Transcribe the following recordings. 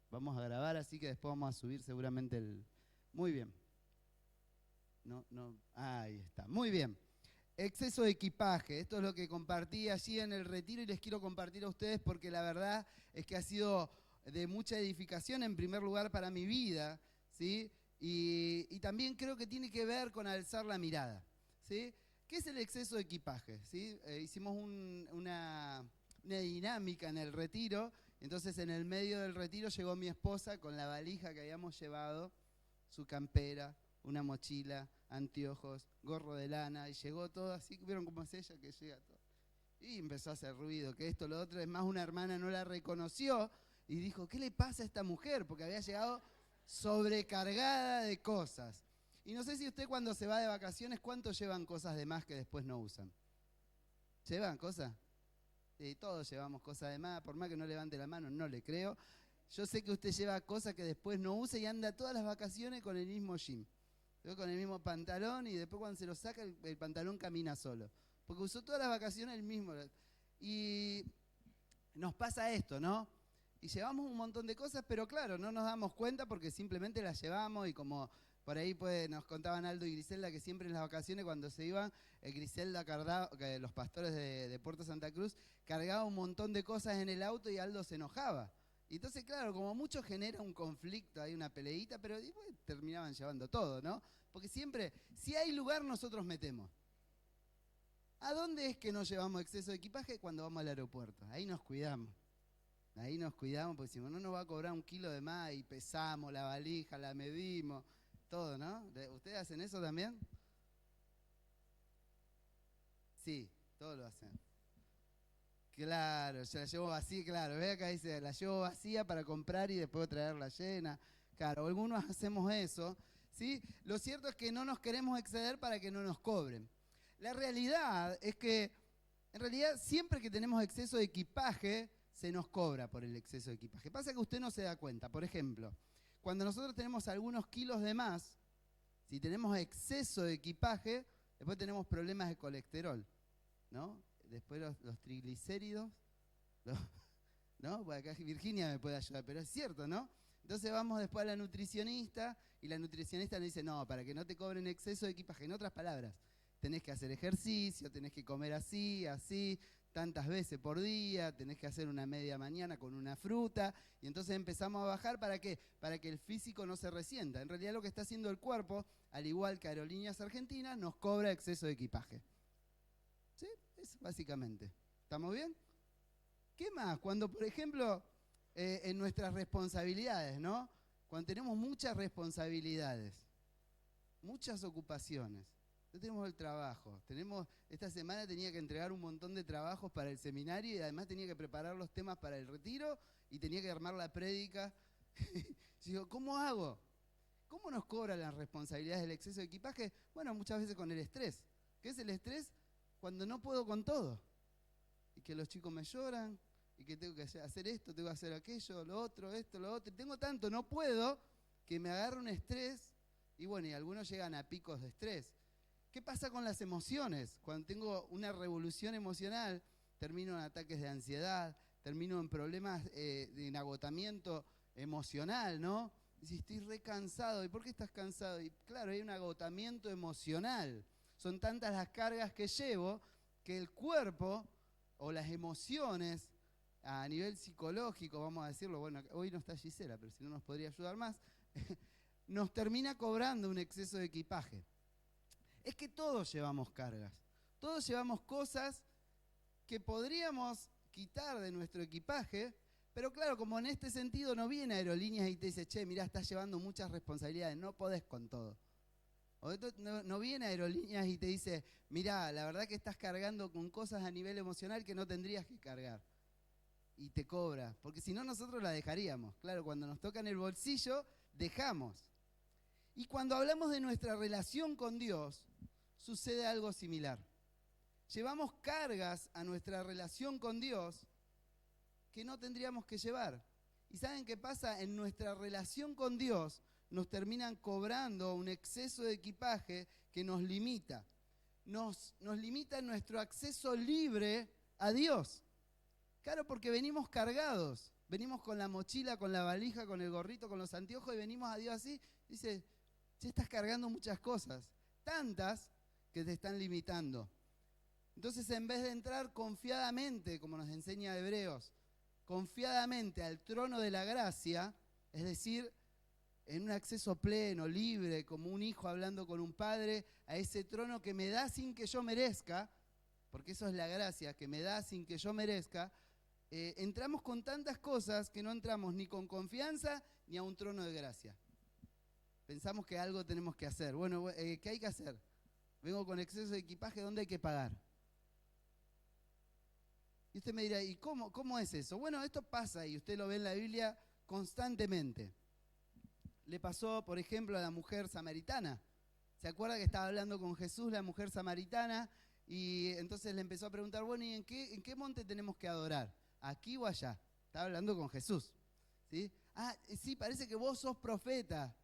vamos a grabar, así que después vamos a subir seguramente el... Muy bien. Ahí está. Muy bien. Exceso de equipaje. Esto es lo que compartí allí en el retiro y les quiero compartir a ustedes porque la verdad es que ha sido de mucha edificación en primer lugar para mi vida, ¿sí? Y también creo que tiene que ver con alzar la mirada, ¿sí? ¿Qué es el exceso de equipaje? ¿Sí? Hicimos una dinámica en el retiro, entonces en el medio del retiro llegó mi esposa con la valija que habíamos llevado, su campera, una mochila, anteojos, gorro de lana, y llegó todo así, ¿vieron cómo es ella que llega todo? Y empezó a hacer ruido, que esto, lo otro, es más, una hermana no la reconoció y dijo, ¿qué le pasa a esta mujer? Porque había llegado sobrecargada de cosas. Y no sé si usted cuando se va de vacaciones, ¿cuánto llevan cosas de más que después no usan? ¿Llevan cosas? Sí, todos llevamos cosas de más, por más que no levante la mano, no le creo. Yo sé que usted lleva cosas que después no usa y anda todas las vacaciones con el mismo jean, con el mismo pantalón y después cuando se lo saca el pantalón camina solo. Porque usó todas las vacaciones el mismo. Y nos pasa esto, ¿no? Y llevamos un montón de cosas, pero claro, no nos damos cuenta porque simplemente las llevamos y como por ahí nos contaban Aldo y Griselda que siempre en las vacaciones cuando se iban, Griselda cargaba, los pastores de Puerto Santa Cruz, cargaba un montón de cosas en el auto y Aldo se enojaba. Y entonces, claro, como mucho genera un conflicto, hay una peleita, pero después terminaban llevando todo, ¿no? Porque siempre, si hay lugar, nosotros metemos. ¿A dónde es que nos llevamos exceso de equipaje? Cuando vamos al aeropuerto. Ahí nos cuidamos. Ahí nos cuidamos porque decimos, no nos va a cobrar 1 kilo de más y pesamos la valija, la medimos, todo, ¿no? ¿Ustedes hacen eso también? Sí, todos lo hacen. Claro, se la llevo vacía, claro. Ve acá dice, la llevo vacía para comprar y después traerla llena. Claro, algunos hacemos eso, ¿sí? Lo cierto es que no nos queremos exceder para que no nos cobren. La realidad es que, en realidad, siempre que tenemos exceso de equipaje, se nos cobra por el exceso de equipaje. Pasa que usted no se da cuenta. Por ejemplo, cuando nosotros tenemos algunos kilos de más, si tenemos exceso de equipaje, después tenemos problemas de colesterol, ¿no? Después los triglicéridos, ¿no? Pues acá Virginia me puede ayudar, pero es cierto, ¿no? Entonces vamos después a la nutricionista y la nutricionista nos dice, no, para que no te cobren exceso de equipaje. En otras palabras, tenés que hacer ejercicio, tenés que comer así, tantas veces por día, tenés que hacer una media mañana con una fruta, y entonces empezamos a bajar, ¿para qué? Para que el físico no se resienta. En realidad lo que está haciendo el cuerpo, al igual que Aerolíneas Argentinas, nos cobra exceso de equipaje. ¿Sí? Es básicamente. ¿Estamos bien? ¿Qué más? Cuando, por ejemplo, en nuestras responsabilidades, ¿no? Cuando tenemos muchas responsabilidades, muchas ocupaciones. Tenemos el trabajo. Esta semana tenía que entregar un montón de trabajos para el seminario y además tenía que preparar los temas para el retiro y tenía que armar la prédica. Digo, ¿cómo hago? ¿Cómo nos cobran las responsabilidades del exceso de equipaje? Bueno, muchas veces con el estrés. ¿Qué es el estrés? Cuando no puedo con todo. Y que los chicos me lloran, y que tengo que hacer esto, tengo que hacer aquello, lo otro, esto, lo otro. Tengo tanto, no puedo, que me agarra un estrés. Y bueno, y algunos llegan a picos de estrés. ¿Qué pasa con las emociones? Cuando tengo una revolución emocional, termino en ataques de ansiedad, termino en problemas en agotamiento emocional, ¿no? Y si estoy recansado, ¿y por qué estás cansado? Y claro, hay un agotamiento emocional. Son tantas las cargas que llevo que el cuerpo o las emociones a nivel psicológico, vamos a decirlo, bueno, hoy no está Gisela, pero si no nos podría ayudar más, nos termina cobrando un exceso de equipaje. Es que todos llevamos cargas, todos llevamos cosas que podríamos quitar de nuestro equipaje, pero claro, como en este sentido no viene Aerolíneas y te dice, che, mirá, estás llevando muchas responsabilidades, no podés con todo. O no viene Aerolíneas y te dice, mirá, la verdad que estás cargando con cosas a nivel emocional que no tendrías que cargar. Y te cobra, porque si no nosotros la dejaríamos. Claro, cuando nos toca en el bolsillo, dejamos. Y cuando hablamos de nuestra relación con Dios, sucede algo similar. Llevamos cargas a nuestra relación con Dios que no tendríamos que llevar. ¿Y saben qué pasa? En nuestra relación con Dios nos terminan cobrando un exceso de equipaje que nos limita. Nos limita en nuestro acceso libre a Dios. Claro, porque venimos cargados. Venimos con la mochila, con la valija, con el gorrito, con los anteojos y venimos a Dios así. Dice, ya estás cargando muchas cosas, tantas que te están limitando. Entonces, en vez de entrar confiadamente, como nos enseña Hebreos, confiadamente al trono de la gracia, es decir, en un acceso pleno, libre, como un hijo hablando con un padre, a ese trono que me da sin que yo merezca, porque eso es la gracia, que me da sin que yo merezca, entramos con tantas cosas que no entramos ni con confianza ni a un trono de gracia. Pensamos que algo tenemos que hacer. Bueno, ¿qué hay que hacer? Vengo con exceso de equipaje, ¿dónde hay que pagar? Y usted me dirá, ¿y cómo es eso? Bueno, esto pasa y usted lo ve en la Biblia constantemente. Le pasó, por ejemplo, a la mujer samaritana. ¿Se acuerda que estaba hablando con Jesús, la mujer samaritana? Y entonces le empezó a preguntar, bueno, ¿y en qué monte tenemos que adorar? ¿Aquí o allá? Estaba hablando con Jesús. ¿Sí? Sí, parece que vos sos profeta.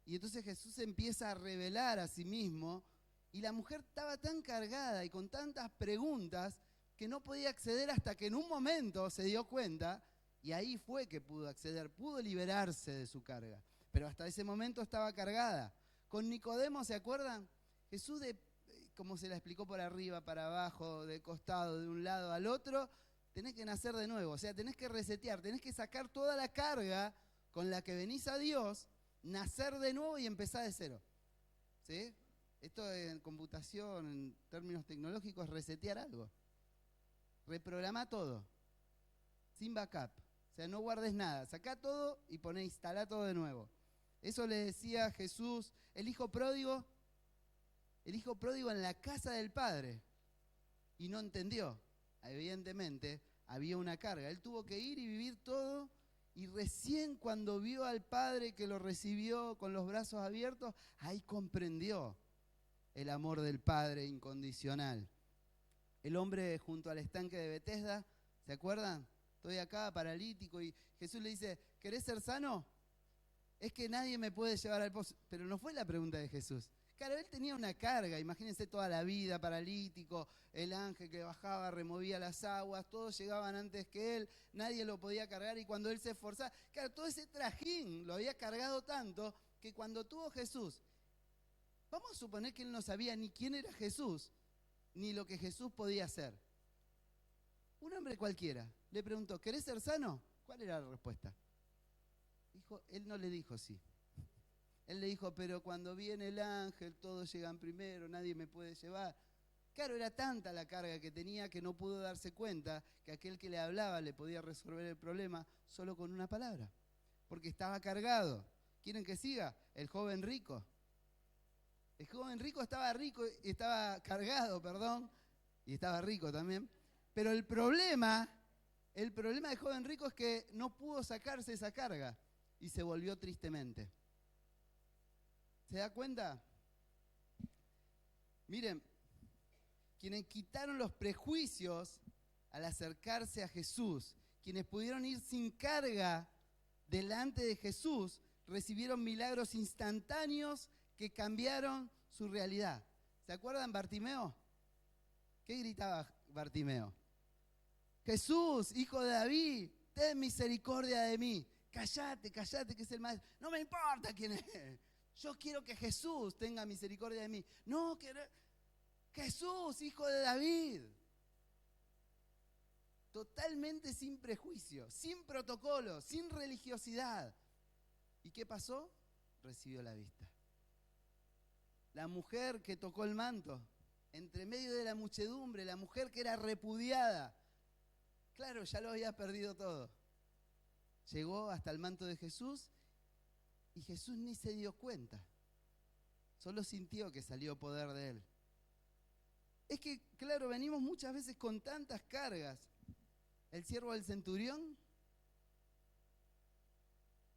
Y entonces Jesús empieza a revelar a sí mismo. Y la mujer estaba tan cargada y con tantas preguntas que no podía acceder hasta que en un momento se dio cuenta. Y ahí fue que pudo acceder, pudo liberarse de su carga. Pero hasta ese momento estaba cargada. Con Nicodemo, ¿se acuerdan? Jesús, como se la explicó por arriba, para abajo, de costado, de un lado al otro, tenés que nacer de nuevo. O sea, tenés que resetear, tenés que sacar toda la carga con la que venís a Dios, nacer de nuevo y empezar de cero. ¿Sí? Esto en computación, en términos tecnológicos, es resetear algo. Reprograma todo, sin backup. O sea, no guardes nada, sacá todo y instalá todo de nuevo. Eso le decía Jesús, el hijo pródigo en la casa del padre, y no entendió. Evidentemente, había una carga. Él tuvo que ir y vivir todo, y recién cuando vio al padre que lo recibió con los brazos abiertos, ahí comprendió el amor del padre incondicional. El hombre junto al estanque de Betesda, ¿se acuerdan? Estoy acá, paralítico, y Jesús le dice, ¿querés ser sano? Es que nadie me puede llevar al pozo. Pero no fue la pregunta de Jesús. Claro, él tenía una carga, imagínense toda la vida, paralítico, el ángel que bajaba, removía las aguas, todos llegaban antes que él, nadie lo podía cargar, y cuando él se esforzaba, claro, todo ese trajín lo había cargado tanto, que cuando tuvo Jesús, vamos a suponer que él no sabía ni quién era Jesús, ni lo que Jesús podía hacer. Un hombre cualquiera le preguntó, ¿querés ser sano? ¿Cuál era la respuesta? Él no le dijo sí. Él le dijo, pero cuando viene el ángel, todos llegan primero, nadie me puede llevar. Claro, era tanta la carga que tenía que no pudo darse cuenta que aquel que le hablaba le podía resolver el problema solo con una palabra, porque estaba cargado. ¿Quieren que siga? El joven rico. El joven rico estaba cargado, y estaba rico también. Pero el problema del joven rico es que no pudo sacarse esa carga y se volvió tristemente. ¿Se da cuenta? Miren, quienes quitaron los prejuicios al acercarse a Jesús, quienes pudieron ir sin carga delante de Jesús, recibieron milagros instantáneos que cambiaron su realidad. ¿Se acuerdan Bartimeo? ¿Qué gritaba Bartimeo? Jesús, hijo de David, ten misericordia de mí. Cállate, que es el maestro. No me importa quién es. Yo quiero que Jesús tenga misericordia de mí. No, Jesús, hijo de David. Totalmente sin prejuicio, sin protocolo, sin religiosidad. ¿Y qué pasó? Recibió la vista. La mujer que tocó el manto, entre medio de la muchedumbre, la mujer que era repudiada, claro, ya lo había perdido todo. Llegó hasta el manto de Jesús y Jesús ni se dio cuenta. Solo sintió que salió poder de él. Es que, claro, venimos muchas veces con tantas cargas. El siervo del centurión,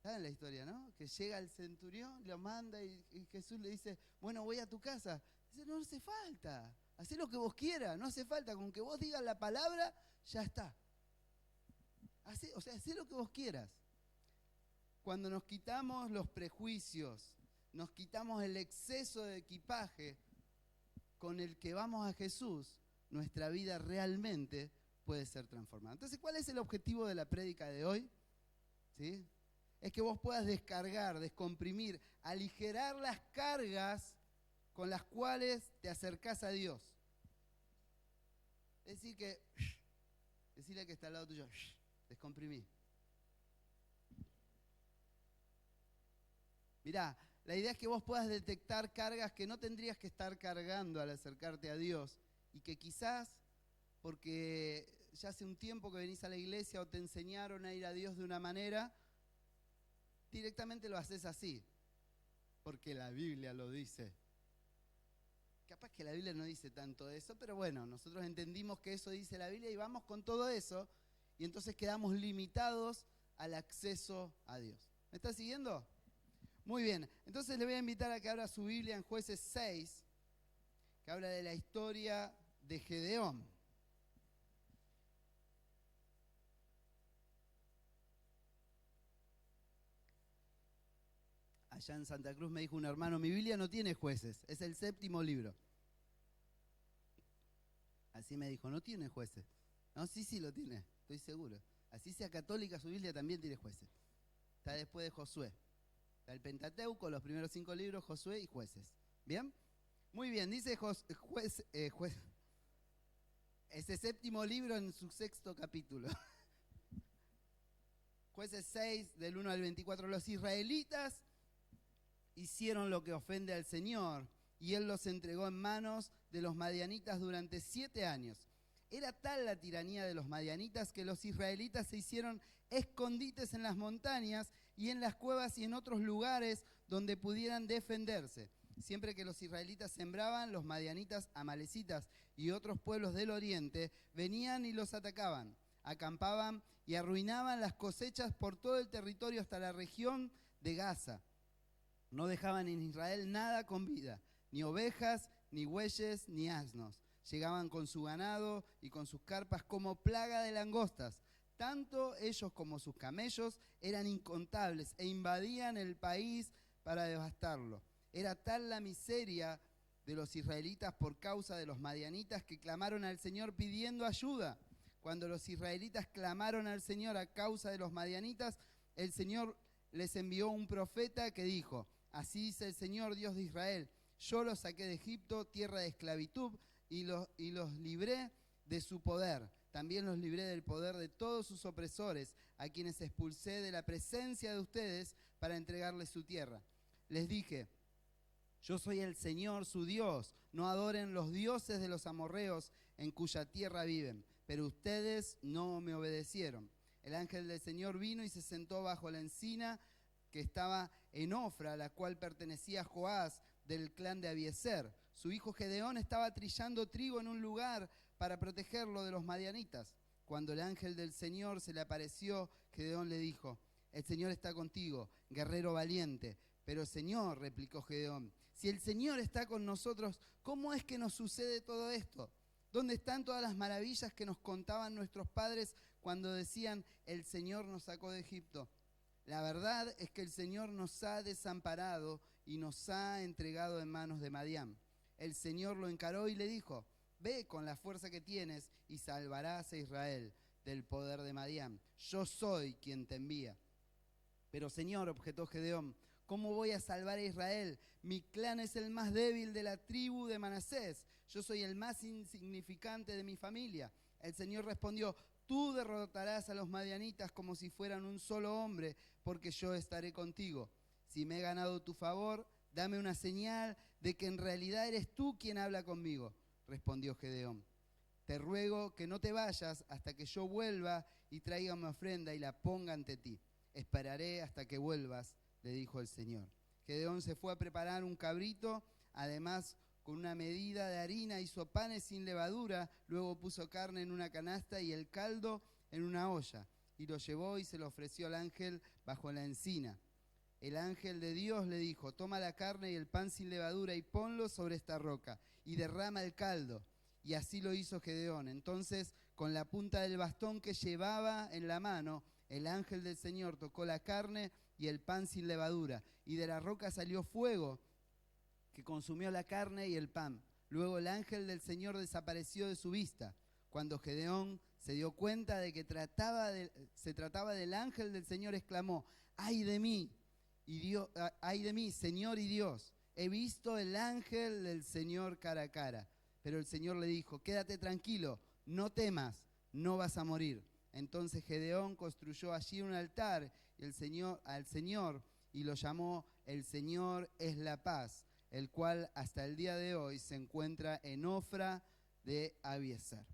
¿saben la historia, no? Que llega el centurión, lo manda y Jesús le dice, bueno, voy a tu casa. Dice, no hace falta, hacé lo que vos quieras, no hace falta, con que vos digas la palabra, ya está. Hacé lo que vos quieras. Cuando nos quitamos los prejuicios, nos quitamos el exceso de equipaje con el que vamos a Jesús, nuestra vida realmente puede ser transformado. Entonces, ¿cuál es el objetivo de la prédica de hoy? ¿Sí? Es que vos puedas descargar, descomprimir, aligerar las cargas con las cuales te acercás a Dios. Es decir que, decirle que está al lado tuyo, descomprimí. Mirá, la idea es que vos puedas detectar cargas que no tendrías que estar cargando al acercarte a Dios y que quizás, porque ya hace un tiempo que venís a la iglesia o te enseñaron a ir a Dios de una manera, directamente lo haces así, porque la Biblia lo dice. Capaz que la Biblia no dice tanto eso, pero bueno, nosotros entendimos que eso dice la Biblia y vamos con todo eso, y entonces quedamos limitados al acceso a Dios. ¿Me está siguiendo? Muy bien, entonces le voy a invitar a que abra su Biblia en Jueces 6, que habla de la historia de Gedeón. Allá en Santa Cruz me dijo un hermano, mi Biblia no tiene jueces, es el 7º libro. Así me dijo, no tiene jueces. No, sí lo tiene, estoy seguro. Así sea católica, su Biblia también tiene jueces. Está después de Josué. Está el Pentateuco, los primeros 5 libros, Josué y Jueces. ¿Bien? Muy bien, dice ese 7º libro en su 6º capítulo. Jueces 6, del 1 al 24. Los israelitas hicieron lo que ofende al Señor, y Él los entregó en manos de los madianitas durante 7 años. Era tal la tiranía de los madianitas que los israelitas se hicieron escondites en las montañas y en las cuevas y en otros lugares donde pudieran defenderse. Siempre que los israelitas sembraban, los madianitas, amalecitas y otros pueblos del oriente venían y los atacaban. Acampaban y arruinaban las cosechas por todo el territorio hasta la región de Gaza. No dejaban en Israel nada con vida, ni ovejas, ni bueyes, ni asnos. Llegaban con su ganado y con sus carpas como plaga de langostas. Tanto ellos como sus camellos eran incontables e invadían el país para devastarlo. Era tal la miseria de los israelitas por causa de los madianitas que clamaron al Señor pidiendo ayuda. Cuando los israelitas clamaron al Señor a causa de los madianitas, el Señor les envió un profeta que dijo: así dice el Señor, Dios de Israel, yo los saqué de Egipto, tierra de esclavitud, y los libré de su poder. También los libré del poder de todos sus opresores, a quienes expulsé de la presencia de ustedes para entregarles su tierra. Les dije: yo soy el Señor, su Dios. No adoren los dioses de los amorreos en cuya tierra viven. Pero ustedes no me obedecieron. El ángel del Señor vino y se sentó bajo la encina que estaba en Ofra, la cual pertenecía a Joás, del clan de Abiezer. Su hijo Gedeón estaba trillando trigo en un lugar para protegerlo de los madianitas. Cuando el ángel del Señor se le apareció, Gedeón le dijo: el Señor está contigo, guerrero valiente. Pero Señor, replicó Gedeón, si el Señor está con nosotros, ¿cómo es que nos sucede todo esto? ¿Dónde están todas las maravillas que nos contaban nuestros padres cuando decían: el Señor nos sacó de Egipto? La verdad es que el Señor nos ha desamparado y nos ha entregado en manos de Madián. El Señor lo encaró y le dijo: ve con la fuerza que tienes y salvarás a Israel del poder de Madián. Yo soy quien te envía. Pero Señor, objetó Gedeón, ¿cómo voy a salvar a Israel? Mi clan es el más débil de la tribu de Manasés. Yo soy el más insignificante de mi familia. El Señor respondió: tú derrotarás a los madianitas como si fueran un solo hombre, porque yo estaré contigo. Si me he ganado tu favor, dame una señal de que en realidad eres tú quien habla conmigo, respondió Gedeón. Te ruego que no te vayas hasta que yo vuelva y traiga mi ofrenda y la ponga ante ti. Esperaré hasta que vuelvas, le dijo el Señor. Gedeón se fue a preparar un cabrito, además con una medida de harina hizo panes sin levadura, luego puso carne en una canasta y el caldo en una olla, y lo llevó y se lo ofreció al ángel bajo la encina. El ángel de Dios le dijo: toma la carne y el pan sin levadura y ponlo sobre esta roca, y derrama el caldo. Y así lo hizo Gedeón. Entonces, con la punta del bastón que llevaba en la mano, el ángel del Señor tocó la carne y el pan sin levadura, y de la roca salió fuego que consumió la carne y el pan. Luego el ángel del Señor desapareció de su vista. Cuando Gedeón se dio cuenta de que se trataba del ángel del Señor, exclamó: ¡ay de mí! ¡Ay de mí, Señor y Dios! He visto el ángel del Señor cara a cara. Pero el Señor le dijo: quédate tranquilo, no temas, no vas a morir. Entonces Gedeón construyó allí un altar al Señor y lo llamó: El Señor es la paz, el cual hasta el día de hoy se encuentra en Ofra de Abiezer.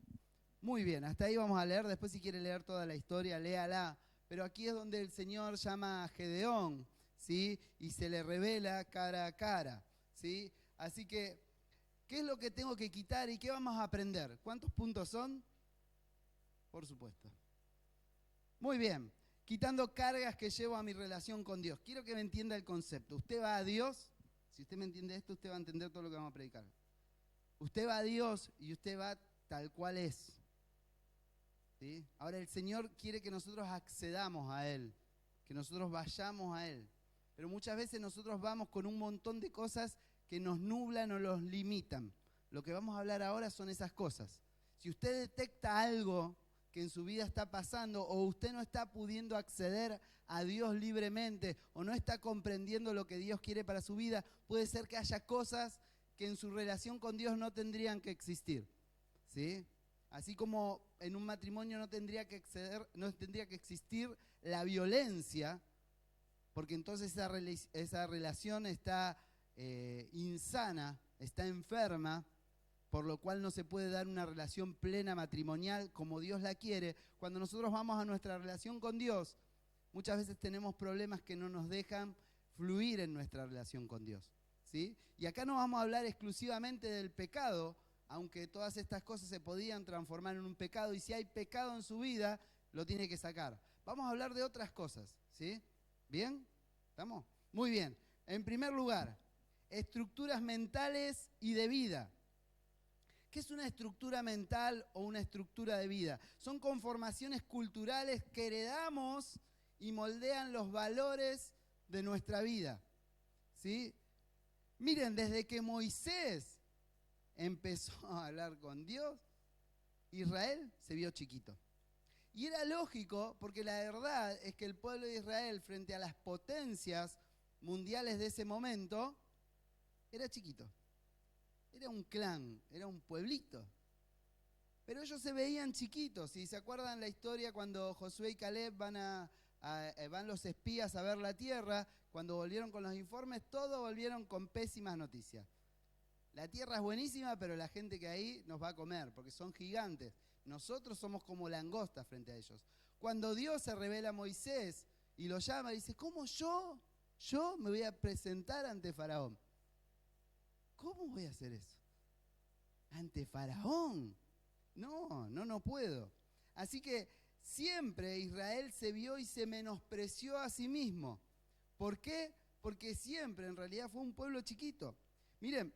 Muy bien, hasta ahí vamos a leer. Después, si quiere leer toda la historia, léala. Pero aquí es donde el Señor llama a Gedeón, ¿sí? Y se le revela cara a cara, ¿sí? Así que, ¿qué es lo que tengo que quitar y qué vamos a aprender? ¿Cuántos puntos son? Por supuesto. Muy bien, quitando cargas que llevo a mi relación con Dios. Quiero que me entienda el concepto. Usted va a Dios, si usted me entiende esto, usted va a entender todo lo que vamos a predicar. Usted va a Dios y usted va tal cual es. ¿Sí? Ahora el Señor quiere que nosotros accedamos a Él, que nosotros vayamos a Él. Pero muchas veces nosotros vamos con un montón de cosas que nos nublan o los limitan. Lo que vamos a hablar ahora son esas cosas. Si usted detecta algo que en su vida está pasando, o usted no está pudiendo acceder a Dios libremente, o no está comprendiendo lo que Dios quiere para su vida, puede ser que haya cosas que en su relación con Dios no tendrían que existir, ¿sí? Así como en un matrimonio no tendría que existir la violencia, porque entonces esa relación está insana, está enferma, por lo cual no se puede dar una relación plena matrimonial como Dios la quiere. Cuando nosotros vamos a nuestra relación con Dios, muchas veces tenemos problemas que no nos dejan fluir en nuestra relación con Dios, ¿sí? Y acá no vamos a hablar exclusivamente del pecado, aunque todas estas cosas se podían transformar en un pecado, y si hay pecado en su vida, lo tiene que sacar. Vamos a hablar de otras cosas, ¿sí? ¿Bien? ¿Estamos? Muy bien. En primer lugar, estructuras mentales y de vida. ¿Qué es una estructura mental o una estructura de vida? Son conformaciones culturales que heredamos y moldean los valores de nuestra vida, ¿sí? Miren, desde que Moisés empezó a hablar con Dios, Israel se vio chiquito. Y era lógico, porque la verdad es que el pueblo de Israel, frente a las potencias mundiales de ese momento, era chiquito. Era un clan, era un pueblito. Pero ellos se veían chiquitos. ¿Sí? ¿Se acuerdan la historia cuando Josué y Caleb van los espías a ver la tierra? Cuando volvieron con los informes, todos volvieron con pésimas noticias. La tierra es buenísima, pero la gente que hay nos va a comer, porque son gigantes. Nosotros somos como langostas frente a ellos. Cuando Dios se revela a Moisés y lo llama, dice: ¿cómo yo me voy a presentar ante Faraón? ¿Cómo voy a hacer eso? ¿Ante Faraón? No puedo. Así que siempre Israel se vio y se menospreció a sí mismo. ¿Por qué? Porque siempre en realidad fue un pueblo chiquito. Miren,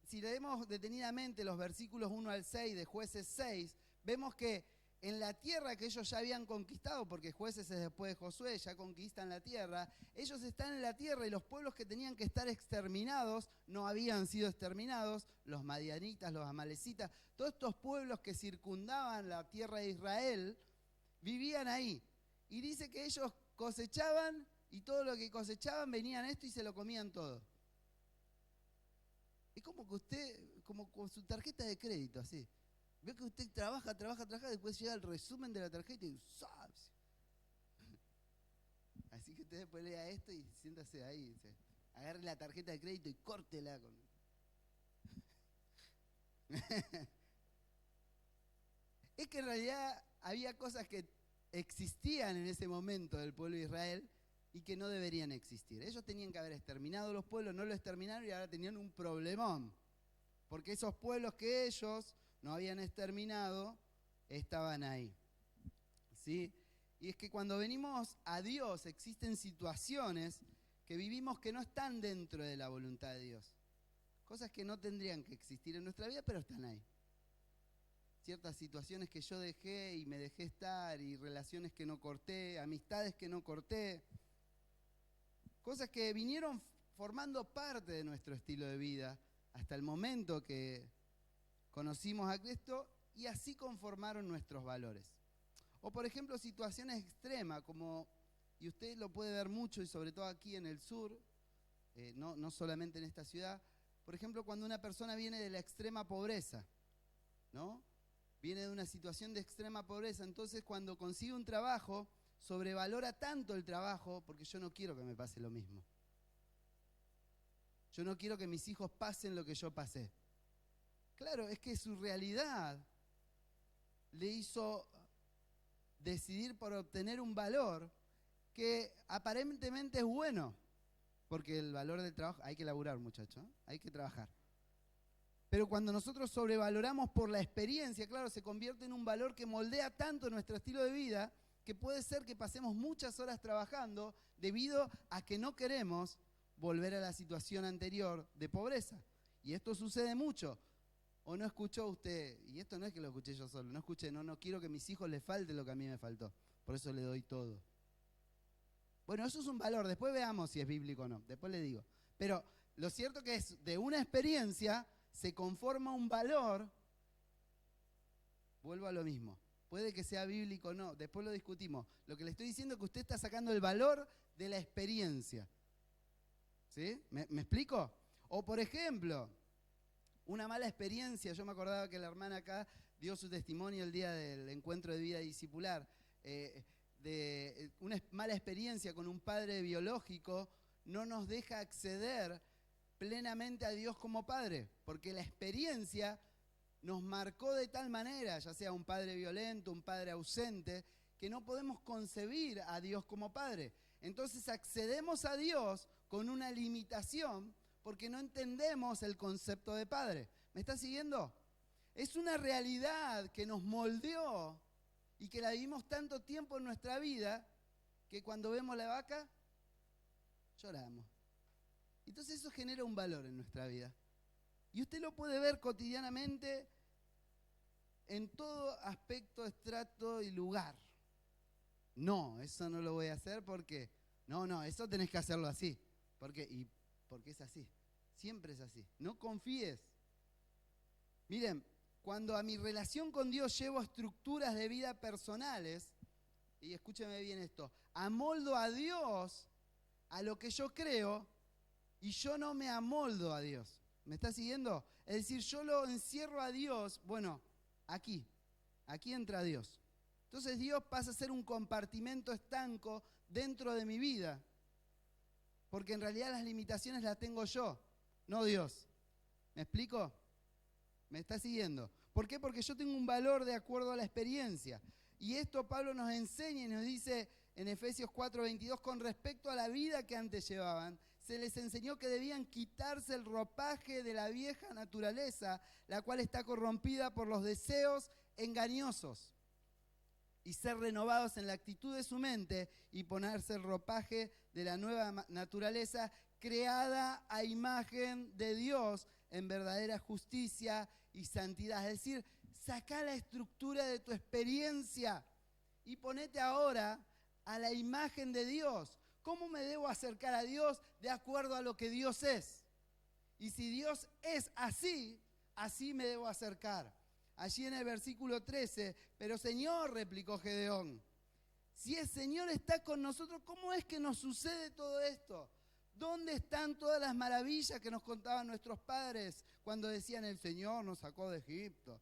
si leemos detenidamente los versículos 1 al 6 de Jueces 6, vemos que en la tierra que ellos ya habían conquistado, porque Jueces es después de Josué, ya conquistan la tierra, ellos están en la tierra y los pueblos que tenían que estar exterminados no habían sido exterminados, los madianitas, los amalecitas, todos estos pueblos que circundaban la tierra de Israel, vivían ahí. Y dice que ellos cosechaban y todo lo que cosechaban venían esto y se lo comían todo. Es como que usted, como con su tarjeta de crédito, así. Ve que usted trabaja, después llega el resumen de la tarjeta y ¡sabes! Así que usted después lea esto y siéntase ahí. Dice, agarre la tarjeta de crédito y córtela con... Es que en realidad había cosas que existían en ese momento del pueblo de Israel y que no deberían existir. Ellos tenían que haber exterminado los pueblos, no lo exterminaron y ahora tenían un problemón. Porque esos pueblos que ellos no habían exterminado estaban ahí. ¿Sí? Y es que cuando venimos a Dios existen situaciones que vivimos que no están dentro de la voluntad de Dios. Cosas que no tendrían que existir en nuestra vida, pero están ahí. Ciertas situaciones que yo dejé y me dejé estar, y relaciones que no corté, amistades que no corté. Cosas que vinieron formando parte de nuestro estilo de vida hasta el momento que conocimos a Cristo y así conformaron nuestros valores. O por ejemplo, situaciones extremas, como, y usted lo puede ver mucho, y sobre todo aquí en el sur, no solamente en esta ciudad, por ejemplo, cuando una persona viene de la extrema pobreza, ¿no? Viene de una situación de extrema pobreza, entonces cuando consigue un trabajo, sobrevalora tanto el trabajo, porque yo no quiero que me pase lo mismo. Yo no quiero que mis hijos pasen lo que yo pasé. Claro, es que su realidad le hizo decidir por obtener un valor que aparentemente es bueno, porque el valor del trabajo, hay que laburar, muchachos, hay que trabajar. Pero cuando nosotros sobrevaloramos por la experiencia, claro, se convierte en un valor que moldea tanto nuestro estilo de vida, que puede ser que pasemos muchas horas trabajando debido a que no queremos volver a la situación anterior de pobreza. Y esto sucede mucho. ¿O no escuchó usted? Y esto no es que lo escuché yo solo, no quiero que a mis hijos les falte lo que a mí me faltó. Por eso le doy todo. Bueno, eso es un valor, después veamos si es bíblico o no, después le digo. Pero lo cierto que es, de una experiencia se conforma un valor, vuelvo a lo mismo, puede que sea bíblico o no, después lo discutimos. Lo que le estoy diciendo es que usted está sacando el valor de la experiencia. ¿Sí? ¿Me explico? O por ejemplo, una mala experiencia, yo me acordaba que la hermana acá dio su testimonio el día del encuentro de vida discipular, de una mala experiencia con un padre biológico no nos deja acceder plenamente a Dios como padre, porque la experiencia nos marcó de tal manera, ya sea un padre violento, un padre ausente, que no podemos concebir a Dios como padre. Entonces accedemos a Dios con una limitación porque no entendemos el concepto de padre. ¿Me está siguiendo? Es una realidad que nos moldeó y que la vivimos tanto tiempo en nuestra vida que cuando vemos la vaca, lloramos. Entonces eso genera un valor en nuestra vida. Y usted lo puede ver cotidianamente en todo aspecto, estrato y lugar. No, eso no lo voy a hacer porque... No, eso tenés que hacerlo así. Porque es así. Siempre es así. No confíes. Miren, cuando a mi relación con Dios llevo estructuras de vida personales, y escúcheme bien esto, amoldo a Dios a lo que yo creo y yo no me amoldo a Dios. ¿Me está siguiendo? Es decir, yo lo encierro a Dios, bueno, aquí entra Dios. Entonces Dios pasa a ser un compartimento estanco dentro de mi vida, porque en realidad las limitaciones las tengo yo, no Dios. ¿Me explico? ¿Me está siguiendo? ¿Por qué? Porque yo tengo un valor de acuerdo a la experiencia. Y esto Pablo nos enseña y nos dice en Efesios 4:22, con respecto a la vida que antes llevaban, se les enseñó que debían quitarse el ropaje de la vieja naturaleza, la cual está corrompida por los deseos engañosos, y ser renovados en la actitud de su mente y ponerse el ropaje de la nueva naturaleza creada a imagen de Dios en verdadera justicia y santidad. Es decir, sacá la estructura de tu experiencia y ponete ahora a la imagen de Dios. ¿Cómo me debo acercar a Dios? De acuerdo a lo que Dios es. Y si Dios es así, así me debo acercar. Allí en el versículo 13, pero Señor, replicó Gedeón, si el Señor está con nosotros, ¿cómo es que nos sucede todo esto? ¿Dónde están todas las maravillas que nos contaban nuestros padres cuando decían el Señor nos sacó de Egipto?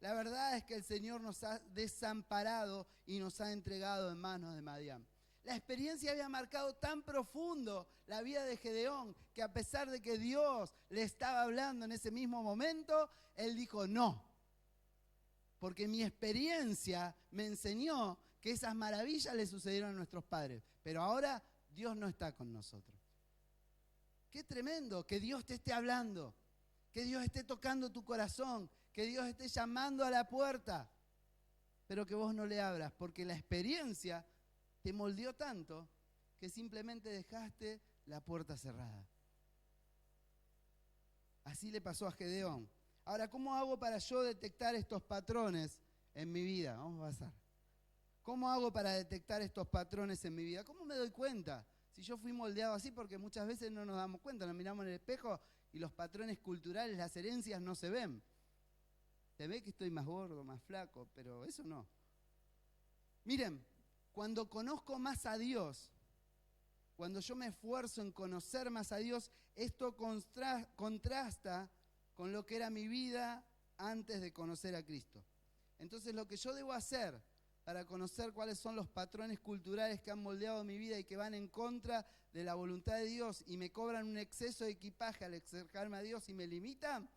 La verdad es que el Señor nos ha desamparado y nos ha entregado en manos de Madián. La experiencia había marcado tan profundo la vida de Gedeón que a pesar de que Dios le estaba hablando en ese mismo momento, él dijo no. Porque mi experiencia me enseñó que esas maravillas le sucedieron a nuestros padres. Pero ahora Dios no está con nosotros. Qué tremendo que Dios te esté hablando, que Dios esté tocando tu corazón, que Dios esté llamando a la puerta, pero que vos no le abras, porque la experiencia te moldeó tanto que simplemente dejaste la puerta cerrada. Así le pasó a Gedeón. Ahora, ¿cómo hago para yo detectar estos patrones en mi vida? Vamos a pasar. ¿Cómo hago para detectar estos patrones en mi vida? ¿Cómo me doy cuenta? Si yo fui moldeado así, porque muchas veces no nos damos cuenta, nos miramos en el espejo y los patrones culturales, las herencias no se ven. Te ve que estoy más gordo, más flaco, pero eso no. Miren, cuando conozco más a Dios, cuando yo me esfuerzo en conocer más a Dios, esto contrasta con lo que era mi vida antes de conocer a Cristo. Entonces lo que yo debo hacer para conocer cuáles son los patrones culturales que han moldeado mi vida y que van en contra de la voluntad de Dios y me cobran un exceso de equipaje al acercarme a Dios y me limitan,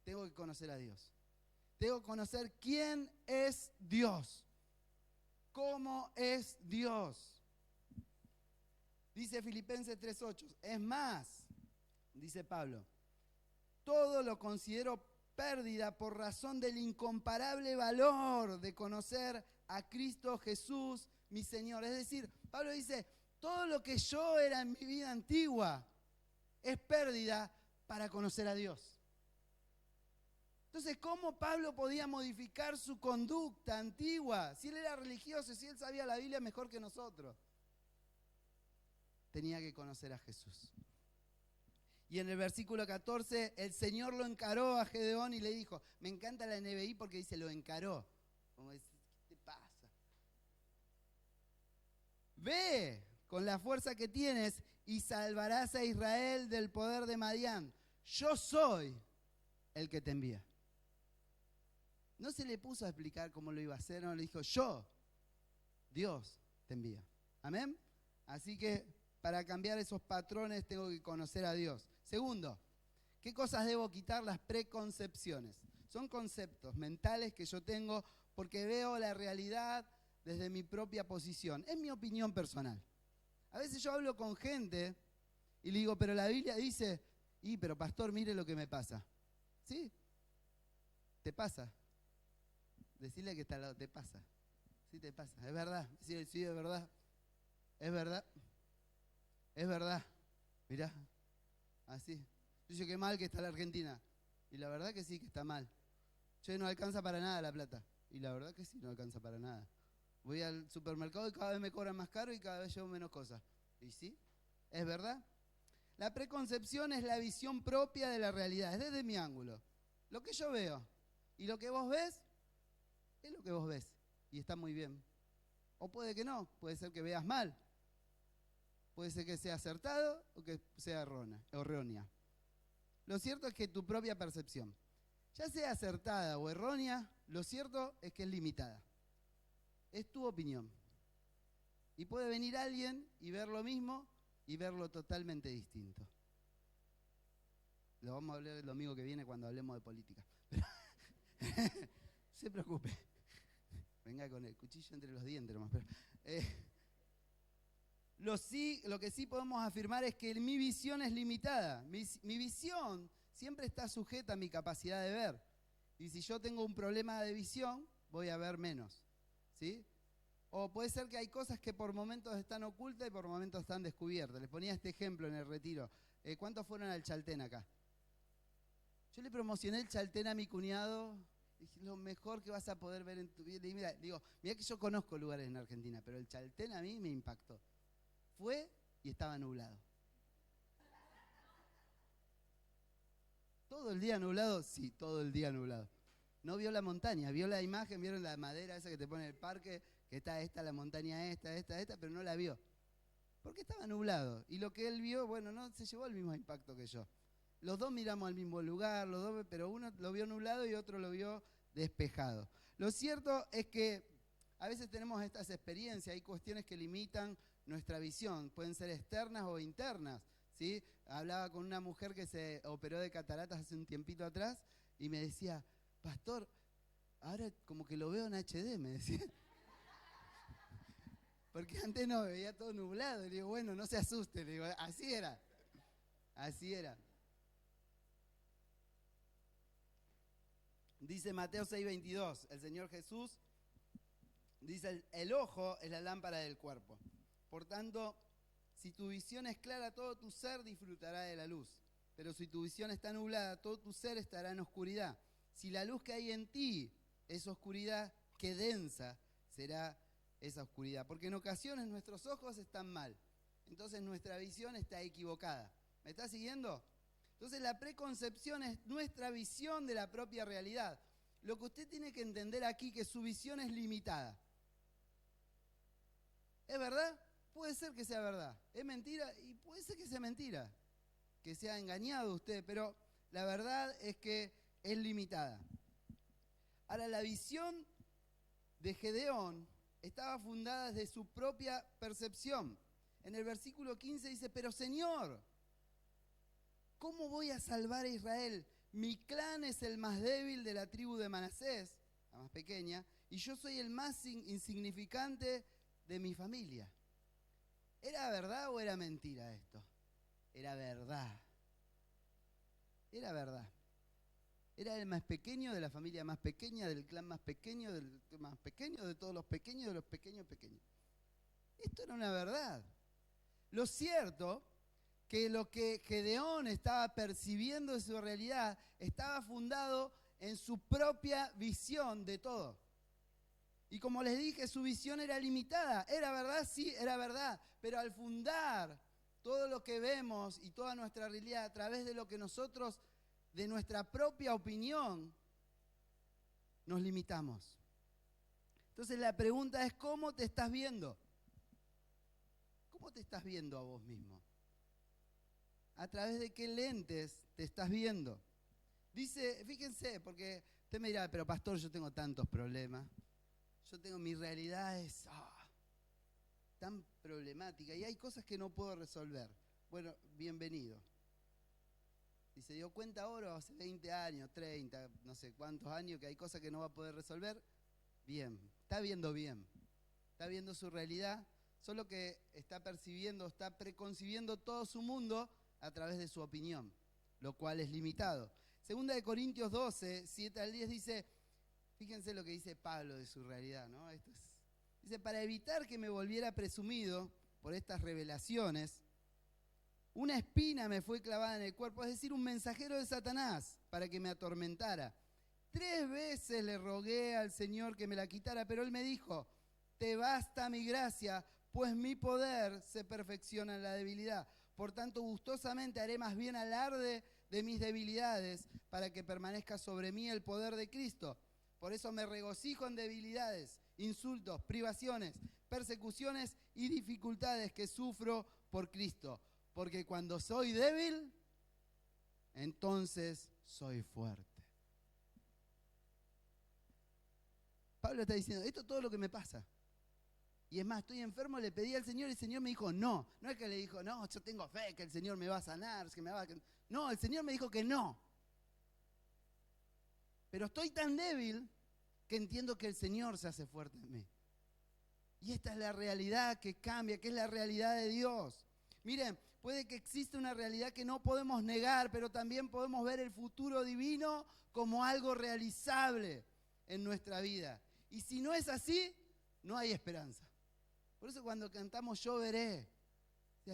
tengo que conocer a Dios. Tengo que conocer quién es Dios, cómo es Dios. Dice Filipenses 3:8, es más, dice Pablo, todo lo considero pérdida por razón del incomparable valor de conocer a Cristo Jesús, mi Señor. Es decir, Pablo dice, todo lo que yo era en mi vida antigua es pérdida para conocer a Dios. Entonces, ¿cómo Pablo podía modificar su conducta antigua? Si él era religioso, si él sabía la Biblia mejor que nosotros. Tenía que conocer a Jesús. Y en el versículo 14, el Señor lo encaró a Gedeón y le dijo, me encanta la NBI porque dice, lo encaró. Como dice, ¿qué te pasa? Ve con la fuerza que tienes y salvarás a Israel del poder de Madián. Yo soy el que te envía. No se le puso a explicar cómo lo iba a hacer, no le dijo, yo, Dios, te envía. ¿Amén? Así que para cambiar esos patrones tengo que conocer a Dios. Segundo, ¿qué cosas debo quitar? Las preconcepciones. Son conceptos mentales que yo tengo porque veo la realidad desde mi propia posición. Es mi opinión personal. A veces yo hablo con gente y le digo, pero la Biblia dice, pero pastor, mire lo que me pasa. ¿Sí? ¿Te pasa? Decirle que está al lado, te pasa. Sí, te pasa. Es verdad. Sí, es verdad. Es verdad. Es verdad. Mirá. Así. Yo digo, qué mal que está la Argentina. Y la verdad que sí, que está mal. Che, no alcanza para nada la plata. Y la verdad que sí, no alcanza para nada. Voy al supermercado y cada vez me cobran más caro y cada vez llevo menos cosas. ¿Y sí? ¿Es verdad? La preconcepción es la visión propia de la realidad. Es desde mi ángulo. Lo que yo veo. Y lo que vos ves, es lo que vos ves. Y está muy bien. O puede que no. Puede ser que veas mal. Puede ser que sea acertado o que sea errónea. Lo cierto es que tu propia percepción, ya sea acertada o errónea, lo cierto es que es limitada. Es tu opinión. Y puede venir alguien y ver lo mismo y verlo totalmente distinto. Lo vamos a hablar el domingo que viene cuando hablemos de política. Pero no se preocupe. Venga con el cuchillo entre los dientes nomás. Pero, lo que sí podemos afirmar es que mi visión es limitada. Mi visión siempre está sujeta a mi capacidad de ver. Y si yo tengo un problema de visión, voy a ver menos. ¿Sí? O puede ser que hay cosas que por momentos están ocultas y por momentos están descubiertas. Les ponía este ejemplo en el retiro. ¿Cuántos fueron al Chaltén acá? Yo le promocioné el Chaltén a mi cuñado. Dije, lo mejor que vas a poder ver en tu vida. Y mira que yo conozco lugares en Argentina, pero el Chaltén a mí me impactó. Fue y estaba nublado. ¿Todo el día nublado? Sí, todo el día nublado. No vio la montaña, vio la imagen, vieron la madera esa que te pone en el parque, que está esta, la montaña esta, pero no la vio. Porque estaba nublado. Y lo que él vio, bueno, no se llevó el mismo impacto que yo. Los dos miramos al mismo lugar, pero uno lo vio nublado y otro lo vio despejado. Lo cierto es que a veces tenemos estas experiencias, hay cuestiones que limitan nuestra visión, pueden ser externas o internas, ¿sí? Hablaba con una mujer que se operó de cataratas hace un tiempito atrás y me decía, pastor, ahora como que lo veo en HD, me decía. Porque antes no, veía todo nublado. Le digo, bueno, no se asuste, le digo, así era. Así era. Dice Mateo 6:22, el Señor Jesús dice, el ojo es la lámpara del cuerpo. Por tanto, si tu visión es clara, todo tu ser disfrutará de la luz. Pero si tu visión está nublada, todo tu ser estará en oscuridad. Si la luz que hay en ti es oscuridad, qué densa será esa oscuridad. Porque en ocasiones nuestros ojos están mal. Entonces nuestra visión está equivocada. ¿Me está siguiendo? Entonces la preconcepción es nuestra visión de la propia realidad. lo que usted tiene que entender aquí, que su visión es limitada. ¿Es verdad? Puede ser que sea verdad. ¿Es mentira? Y puede ser que sea mentira, que sea engañado usted, pero la verdad es que es limitada. Ahora, la visión de Gedeón estaba fundada desde su propia percepción. En el versículo 15 dice, pero Señor, ¿cómo voy a salvar a Israel? Mi clan es el más débil de la tribu de Manasés, la más pequeña, y yo soy el más insignificante de mi familia. ¿Era verdad o era mentira esto? Era verdad. Era verdad. Era el más pequeño de la familia más pequeña, del clan más pequeño, de todos los pequeños, de los pequeños pequeños. Esto era una verdad. Lo cierto que lo que Gedeón estaba percibiendo de su realidad estaba fundado en su propia visión de todo. Y como les dije, su visión era limitada. ¿Era verdad? Sí, era verdad. Pero al fundar todo lo que vemos y toda nuestra realidad a través de lo que nosotros, de nuestra propia opinión, nos limitamos. Entonces la pregunta es, ¿cómo te estás viendo? ¿Cómo te estás viendo a vos mismo? ¿A través de qué lentes te estás viendo? Dice, fíjense, porque usted me dirá, pero pastor, yo tengo tantos problemas. Mi realidad es tan problemática y hay cosas que no puedo resolver. Bueno, bienvenido. Si se dio cuenta ahora, hace 20 años, 30, no sé cuántos años, que hay cosas que no va a poder resolver, bien, está viendo bien. Está viendo su realidad, solo que está percibiendo, está preconcibiendo todo su mundo a través de su opinión, lo cual es limitado. Segunda de Corintios 12, 7 al 10 dice, fíjense lo que dice Pablo de su realidad, ¿no? Dice, para evitar que me volviera presumido por estas revelaciones, una espina me fue clavada en el cuerpo, es decir, un mensajero de Satanás, para que me atormentara. 3 veces le rogué al Señor que me la quitara, pero Él me dijo, te basta mi gracia, pues mi poder se perfecciona en la debilidad. Por tanto, gustosamente haré más bien alarde de mis debilidades, para que permanezca sobre mí el poder de Cristo. Por eso me regocijo en debilidades, insultos, privaciones, persecuciones y dificultades que sufro por Cristo. Porque cuando soy débil, entonces soy fuerte. Pablo está diciendo, esto es todo lo que me pasa. Y es más, estoy enfermo, le pedí al Señor y el Señor me dijo no. No es que le dijo, no, yo tengo fe que el Señor me va a sanar, que me va a... No, el Señor me dijo que no. Pero estoy tan débil que entiendo que el Señor se hace fuerte en mí. Y esta es la realidad que cambia, que es la realidad de Dios. Miren, puede que exista una realidad que no podemos negar, pero también podemos ver el futuro divino como algo realizable en nuestra vida. Y si no es así, no hay esperanza. Por eso cuando cantamos Yo veré,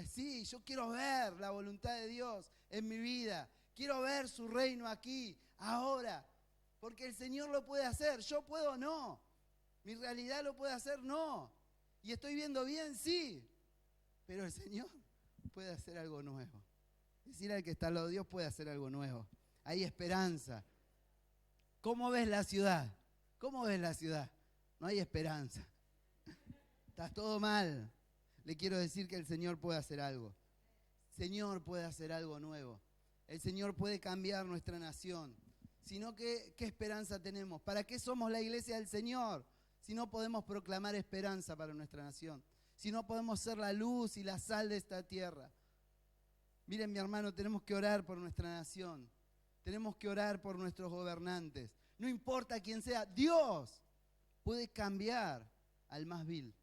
sí, yo quiero ver la voluntad de Dios en mi vida. Quiero ver su reino aquí, ahora. Porque el Señor lo puede hacer, yo puedo no. Mi realidad lo puede hacer, no. Y estoy viendo bien, sí. Pero el Señor puede hacer algo nuevo. Decir al que está al lado de Dios puede hacer algo nuevo. Hay esperanza. ¿Cómo ves la ciudad? ¿Cómo ves la ciudad? No hay esperanza. Está todo mal. Le quiero decir que el Señor puede hacer algo. El Señor puede hacer algo nuevo. El Señor puede cambiar nuestra nación. Sino que, ¿qué esperanza tenemos? ¿Para qué somos la iglesia del Señor? Si no podemos proclamar esperanza para nuestra nación. Si no podemos ser la luz y la sal de esta tierra. Miren, mi hermano, tenemos que orar por nuestra nación. Tenemos que orar por nuestros gobernantes. No importa quién sea, Dios puede cambiar al más vil.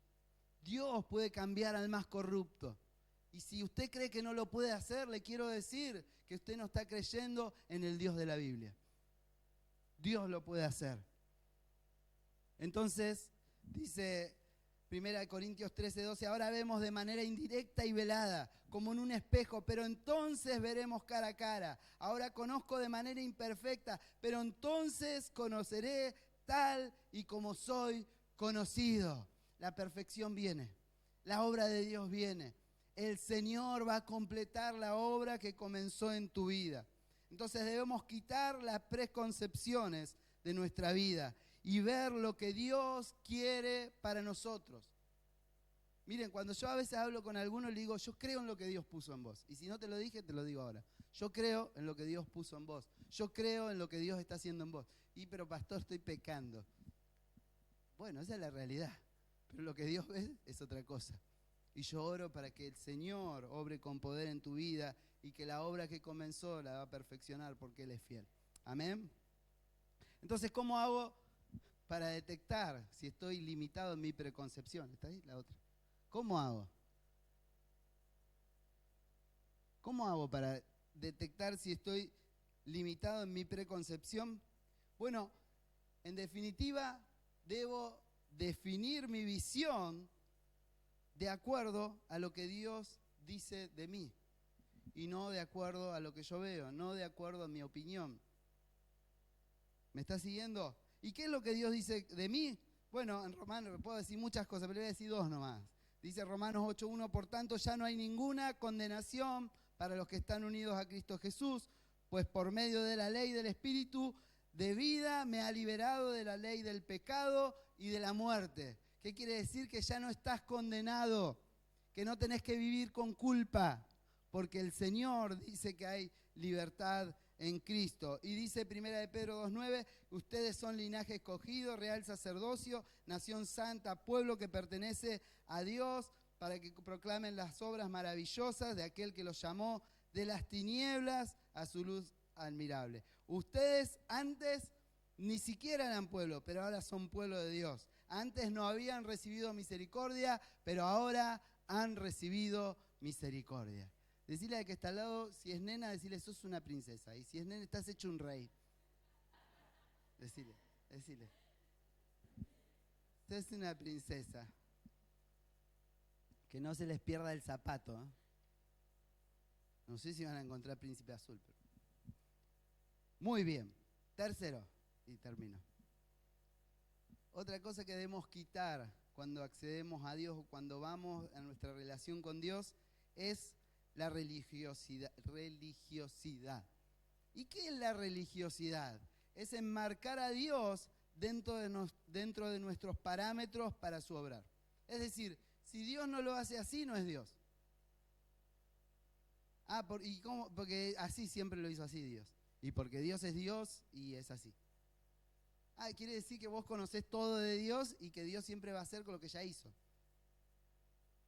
Dios puede cambiar al más corrupto. Y si usted cree que no lo puede hacer, le quiero decir que usted no está creyendo en el Dios de la Biblia. Dios lo puede hacer. Entonces, dice 1 Corintios 13:12, ahora vemos de manera indirecta y velada, como en un espejo, pero entonces veremos cara a cara. Ahora conozco de manera imperfecta, pero entonces conoceré tal y como soy conocido. La perfección viene, la obra de Dios viene. El Señor va a completar la obra que comenzó en tu vida. Entonces debemos quitar las preconcepciones de nuestra vida y ver lo que Dios quiere para nosotros. Miren, cuando yo a veces hablo con algunos, le digo, yo creo en lo que Dios puso en vos. Y si no te lo dije, te lo digo ahora. Yo creo en lo que Dios puso en vos. Yo creo en lo que Dios está haciendo en vos. Pero pastor, estoy pecando. Bueno, esa es la realidad. Pero lo que Dios ve es otra cosa. Y yo oro para que el Señor obre con poder en tu vida y que la obra que comenzó la va a perfeccionar porque Él es fiel. Amén. Entonces, ¿cómo hago para detectar si estoy limitado en mi preconcepción? ¿Está ahí la otra? ¿Cómo hago? ¿Cómo hago para detectar si estoy limitado en mi preconcepción? Bueno, en definitiva, debo definir mi visión de acuerdo a lo que Dios dice de mí y no de acuerdo a lo que yo veo, no de acuerdo a mi opinión. ¿Me está siguiendo? ¿Y qué es lo que Dios dice de mí? Bueno, en Romanos puedo decir muchas cosas, pero voy a decir dos nomás. Dice Romanos 8:1, por tanto ya no hay ninguna condenación para los que están unidos a Cristo Jesús, pues por medio de la ley del Espíritu de vida me ha liberado de la ley del pecado y de la muerte. ¿Qué quiere decir? Que ya no estás condenado, que no tenés que vivir con culpa, porque el Señor dice que hay libertad en Cristo. Y dice 1 de Pedro 2:9, ustedes son linaje escogido, real sacerdocio, nación santa, pueblo que pertenece a Dios, para que proclamen las obras maravillosas de aquel que los llamó de las tinieblas a su luz admirable. Ustedes antes ni siquiera eran pueblo, pero ahora son pueblo de Dios. Antes no habían recibido misericordia, pero ahora han recibido misericordia. Decirle al que está al lado, si es nena, decirle, sos una princesa. Y si es nena, estás hecho un rey. Decirle. Sos una princesa. Que no se les pierda el zapato. ¿Eh? No sé si van a encontrar príncipe azul. Pero... Muy bien. Tercero, y termino. Otra cosa que debemos quitar cuando accedemos a Dios o cuando vamos a nuestra relación con Dios es la religiosidad. ¿Y qué es la religiosidad? Es enmarcar a Dios dentro de nuestros parámetros para su obrar. Es decir, si Dios no lo hace así, no es Dios. ¿Y cómo? Porque así siempre lo hizo así Dios. Y porque Dios es Dios y es así. Quiere decir que vos conocés todo de Dios y que Dios siempre va a hacer con lo que ya hizo.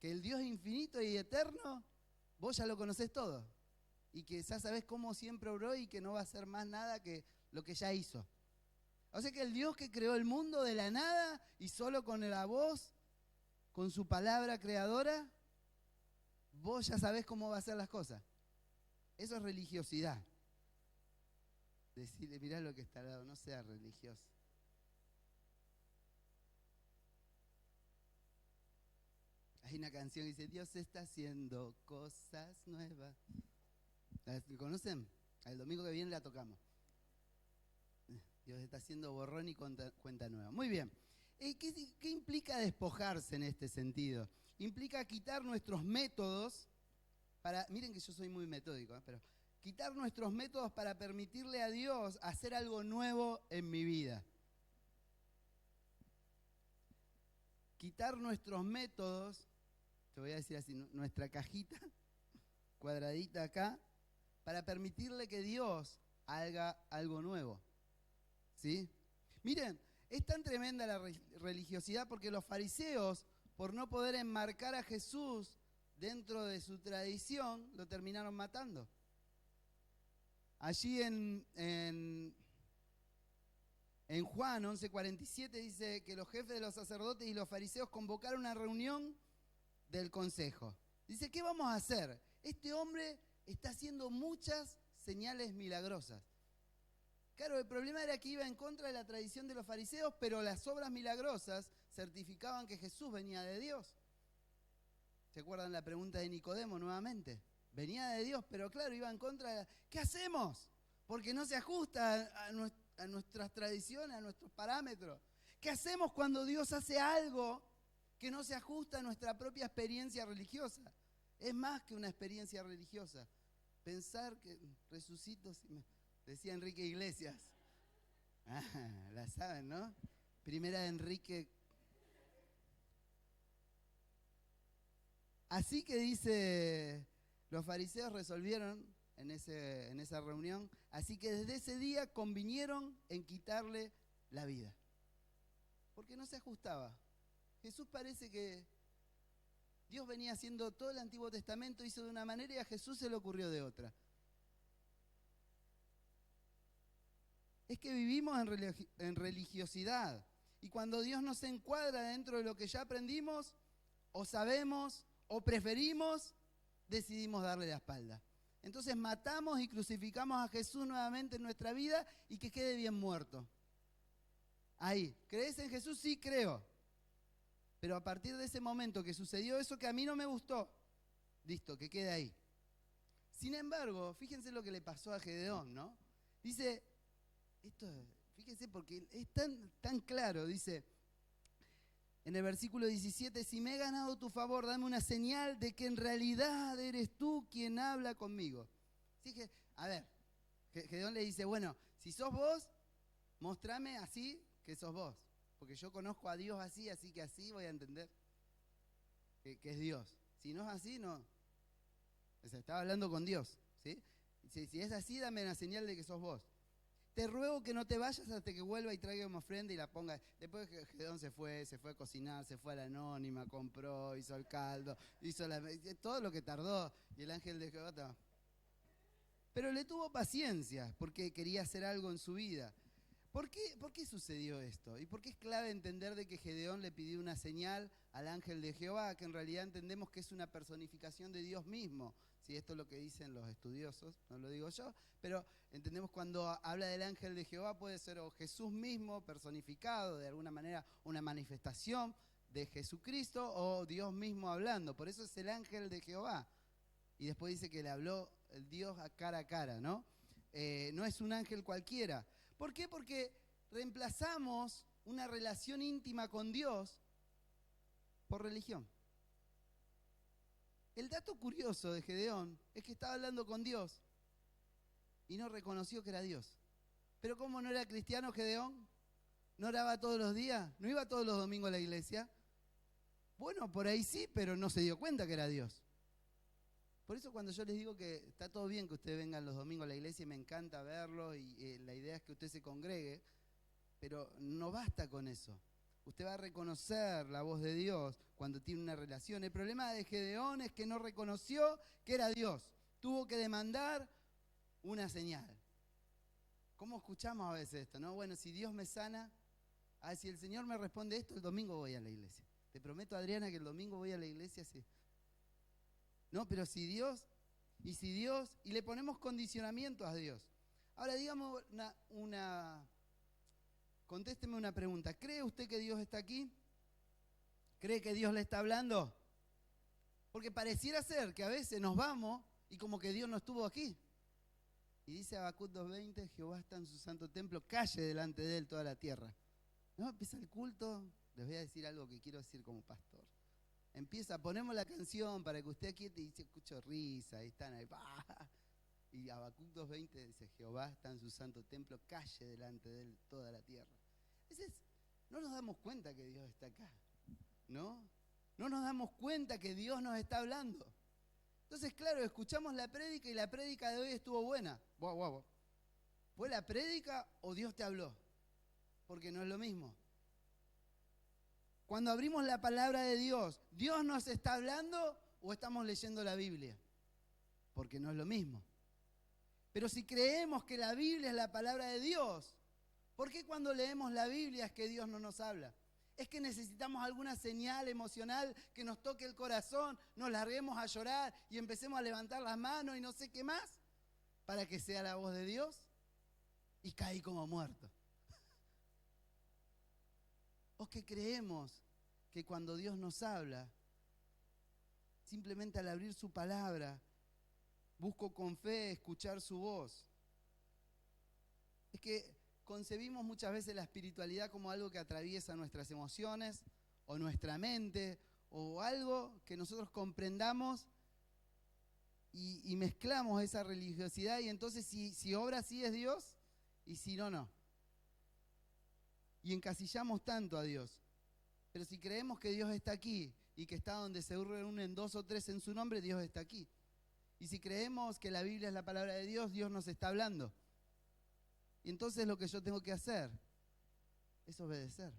Que el Dios infinito y eterno, vos ya lo conocés todo. Y que ya sabés cómo siempre obró y que no va a hacer más nada que lo que ya hizo. O sea que el Dios que creó el mundo de la nada y solo con la voz, con su palabra creadora, vos ya sabés cómo va a hacer las cosas. Eso es religiosidad. Decirle, mirá lo que está al lado, no seas religioso. Hay una canción que dice, Dios está haciendo cosas nuevas. ¿La conocen? El domingo que viene la tocamos. Dios está haciendo borrón y cuenta nueva. Muy bien. ¿Qué implica despojarse en este sentido? Implica quitar nuestros métodos para... Miren que yo soy muy metódico, pero... Quitar nuestros métodos para permitirle a Dios hacer algo nuevo en mi vida. Quitar nuestros métodos, te voy a decir así, nuestra cajita cuadradita acá, para permitirle que Dios haga algo nuevo. ¿Sí? Miren, es tan tremenda la religiosidad porque los fariseos, por no poder enmarcar a Jesús dentro de su tradición, lo terminaron matando. Allí en Juan 11:47 dice que los jefes de los sacerdotes y los fariseos convocaron una reunión del consejo. Dice, ¿qué vamos a hacer? Este hombre está haciendo muchas señales milagrosas. Claro, el problema era que iba en contra de la tradición de los fariseos, pero las obras milagrosas certificaban que Jesús venía de Dios. ¿Se acuerdan la pregunta de Nicodemo nuevamente? Venía de Dios, pero claro, iba en contra de... ¿Qué hacemos? Porque no se ajusta a nuestras tradiciones, a nuestros parámetros. ¿Qué hacemos cuando Dios hace algo que no se ajusta a nuestra propia experiencia religiosa? Es más que una experiencia religiosa. Pensar que resucito, decía Enrique Iglesias. La saben, ¿no? Primera de Enrique. Así que dice, los fariseos resolvieron en esa reunión, así que desde ese día convinieron en quitarle la vida. Porque no se ajustaba. Jesús parece que Dios venía haciendo todo el Antiguo Testamento, hizo de una manera y a Jesús se le ocurrió de otra. Es que vivimos en religiosidad. Y cuando Dios nos encuadra dentro de lo que ya aprendimos, o sabemos, o preferimos, decidimos darle la espalda. Entonces matamos y crucificamos a Jesús nuevamente en nuestra vida y que quede bien muerto. Ahí, ¿crees en Jesús? Sí, creo. Pero a partir de ese momento que sucedió eso que a mí no me gustó, listo, que quede ahí. Sin embargo, fíjense lo que le pasó a Gedeón, ¿no? Dice, fíjense porque es tan claro, dice en el versículo 17, si me he ganado tu favor, dame una señal de que en realidad eres tú quien habla conmigo. Así que, a ver, Gedeón le dice, bueno, si sos vos, mostrame así que sos vos. Porque yo conozco a Dios así, así que así voy a entender que es Dios. Si no es así, no. O sea, estaba hablando con Dios, ¿sí? Si es así, dame una señal de que sos vos. Te ruego que no te vayas hasta que vuelva y traiga una ofrenda y la ponga. Después que Gedeón se fue a cocinar, se fue a la Anónima, compró, hizo el caldo, hizo todo lo que tardó. Y el ángel de Jehová estaba. Pero le tuvo paciencia porque quería hacer algo en su vida. ¿Por qué sucedió esto? ¿Y por qué es clave entender de que Gedeón le pidió una señal al ángel de Jehová, que en realidad entendemos que es una personificación de Dios mismo? Sí, esto es lo que dicen los estudiosos, no lo digo yo, pero entendemos cuando habla del ángel de Jehová puede ser o Jesús mismo personificado, de alguna manera una manifestación de Jesucristo, o Dios mismo hablando. Por eso es el ángel de Jehová. Y después dice que le habló el Dios a cara, ¿no? No es un ángel cualquiera. ¿Por qué? Porque reemplazamos una relación íntima con Dios por religión. El dato curioso de Gedeón es que estaba hablando con Dios y no reconoció que era Dios. Pero ¿cómo no era cristiano Gedeón? ¿No oraba todos los días? ¿No iba todos los domingos a la iglesia? Bueno, por ahí sí, pero no se dio cuenta que era Dios. Por eso cuando yo les digo que está todo bien que ustedes vengan los domingos a la iglesia y me encanta verlos y la idea es que usted se congregue, pero no basta con eso. Usted va a reconocer la voz de Dios cuando tiene una relación. El problema de Gedeón es que no reconoció que era Dios. Tuvo que demandar una señal. ¿Cómo escuchamos a veces esto, no? Bueno, si Dios me sana, si el Señor me responde esto, el domingo voy a la iglesia. Te prometo, Adriana, que el domingo voy a la iglesia, sí. No, pero si Dios, y le ponemos condicionamientos a Dios. Ahora, digamos contésteme una pregunta. ¿Cree usted que Dios está aquí? ¿Cree que Dios le está hablando? Porque pareciera ser que a veces nos vamos y como que Dios no estuvo aquí. Y dice Habacuc 2:20, Jehová está en su santo templo, calle delante de él toda la tierra. No, empieza el culto, les voy a decir algo que quiero decir como pastor. Ponemos la canción para que usted aquí te dice, escucho risa, y están ahí, ¡bah! Y Habacuc 2:20 dice, Jehová está en su santo templo, calle delante de él toda la tierra. Entonces, no nos damos cuenta que Dios está acá, ¿no? No nos damos cuenta que Dios nos está hablando. Entonces, claro, escuchamos la prédica y la prédica de hoy estuvo buena. Wow. ¿Fue la prédica o Dios te habló? Porque no es lo mismo. Cuando abrimos la palabra de Dios, ¿Dios nos está hablando o estamos leyendo la Biblia? Porque no es lo mismo. Pero si creemos que la Biblia es la palabra de Dios, ¿por qué cuando leemos la Biblia es que Dios no nos habla? ¿Es que necesitamos alguna señal emocional que nos toque el corazón, nos larguemos a llorar y empecemos a levantar las manos y no sé qué más? ¿Para que sea la voz de Dios? Y caí como muerto. ¿O que creemos que cuando Dios nos habla, simplemente al abrir su palabra, busco con fe escuchar su voz? Es que concebimos muchas veces la espiritualidad como algo que atraviesa nuestras emociones o nuestra mente o algo que nosotros comprendamos y mezclamos esa religiosidad y entonces si obra así es Dios y si no, no. y encasillamos tanto a Dios. Pero si creemos que Dios está aquí y que está donde se reúnen 2 o 3 en su nombre, Dios está aquí. Y si creemos que la Biblia es la palabra de Dios, Dios nos está hablando. Y entonces lo que yo tengo que hacer es obedecer.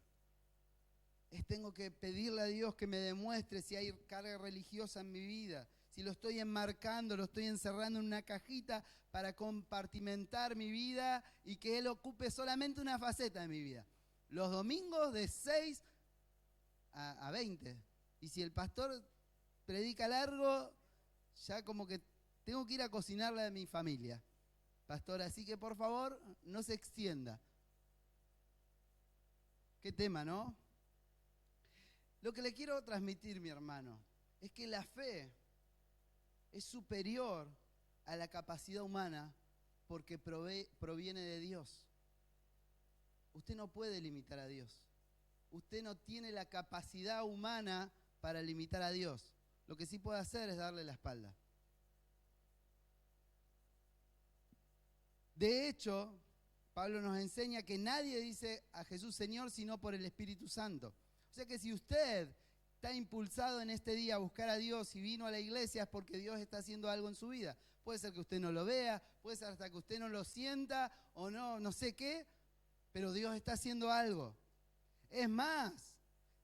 Tengo que pedirle a Dios que me demuestre si hay carga religiosa en mi vida, si lo estoy enmarcando, lo estoy encerrando en una cajita para compartimentar mi vida y que Él ocupe solamente una faceta de mi vida. Los domingos de 6 a 20. Y si el pastor predica largo, ya como que tengo que ir a cocinarle a mi familia, pastor, así que por favor no se extienda. Qué tema, ¿no? Lo que le quiero transmitir, mi hermano, es que la fe es superior a la capacidad humana porque proviene de Dios. Usted no puede limitar a Dios. Usted no tiene la capacidad humana para limitar a Dios. Lo que sí puede hacer es darle la espalda. De hecho, Pablo nos enseña que nadie dice a Jesús Señor sino por el Espíritu Santo. O sea que si usted está impulsado en este día a buscar a Dios y vino a la iglesia es porque Dios está haciendo algo en su vida. Puede ser que usted no lo vea, puede ser hasta que usted no lo sienta o no sé qué, pero Dios está haciendo algo. Es más,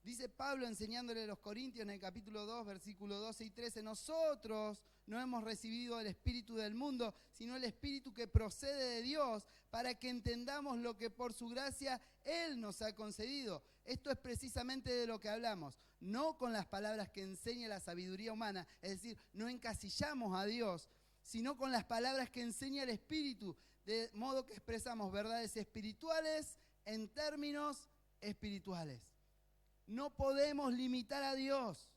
dice Pablo enseñándole a los Corintios en el capítulo 2, versículos 12 y 13, nosotros no hemos recibido el espíritu del mundo, sino el espíritu que procede de Dios, para que entendamos lo que por su gracia Él nos ha concedido. Esto es precisamente de lo que hablamos, no con las palabras que enseña la sabiduría humana, es decir, no encasillamos a Dios, sino con las palabras que enseña el Espíritu, de modo que expresamos verdades espirituales en términos espirituales. No podemos limitar a Dios.